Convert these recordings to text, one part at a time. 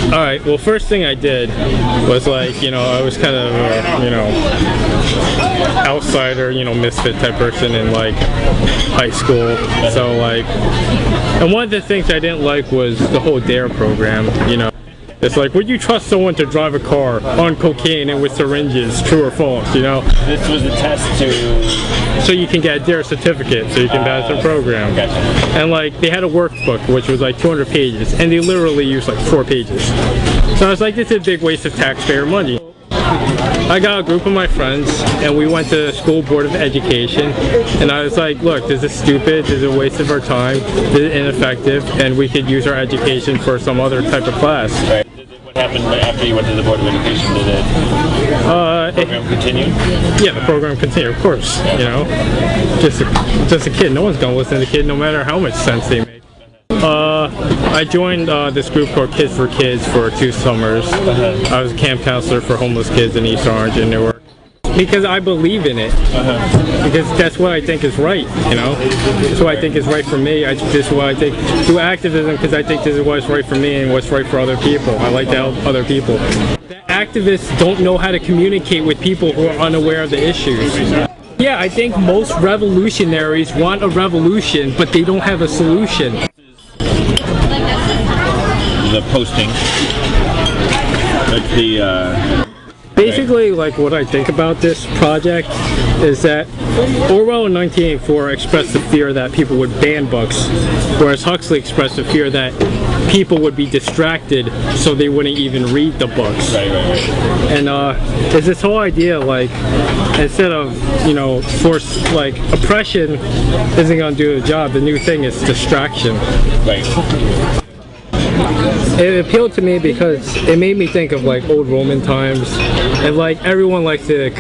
Alright, well, first thing I did was like, I was kind of, outsider, misfit type person in like high school. So like, and one of the things I didn't like was the whole DARE program, It's like, would you trust someone to drive a car on cocaine and with syringes, true or false, This was a test so you can get a DARE certificate, so you can pass the program. Gotcha. And like, they had a workbook, which was like 200 pages, and they literally used like 4 pages. So I was like, this is a big waste of taxpayer money. I got a group of my friends, and we went to the school board of education, and I was like, look, this is stupid, this is a waste of our time, this is ineffective, and we could use our education for some other type of class. Right. What happened after you went to the board of education? Did the program continue? Yeah, the program continued, of course, Just a kid, no one's gonna listen to the kid no matter how much sense they make. I joined this group called Kids for Kids for 2 summers. I was a camp counselor for homeless kids in East Orange and Newark. Because I believe in it. Because that's what I think is right, That's what I think is right for me. This is what I think. Do activism because I think this is what's right for me and what's right for other people. I like to help other people. The activists don't know how to communicate with people who are unaware of the issues. Yeah, I think most revolutionaries want a revolution, but they don't have a solution. The posting. Like the Basically, like what I think about this project is that Orwell in 1984 expressed the fear that people would ban books, whereas Huxley expressed the fear that people would be distracted so they wouldn't even read the books. Right. And it's this whole idea, like, instead of, force, like, oppression isn't going to do the job, the new thing is distraction. Right. It appealed to me because it made me think of like old Roman times, and like everyone likes to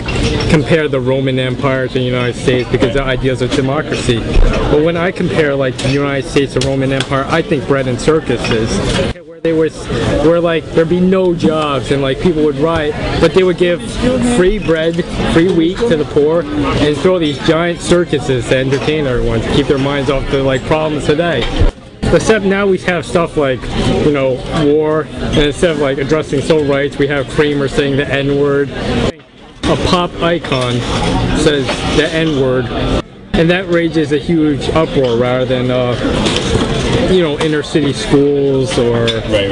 compare the Roman Empire to the United States because the ideas of democracy. But when I compare like the United States to Roman Empire, I think bread and circuses. Where like there'd be no jobs and like people would riot, but they would give free bread, free wheat to the poor, and throw these giant circuses to entertain everyone, to keep their minds off the like problems today. Except now we have stuff like, war, and instead of like addressing civil rights, we have Kramer saying the N-word. A pop icon says the N-word, and that raises a huge uproar rather than, inner city schools or right.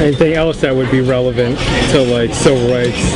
anything else that would be relevant to like civil rights.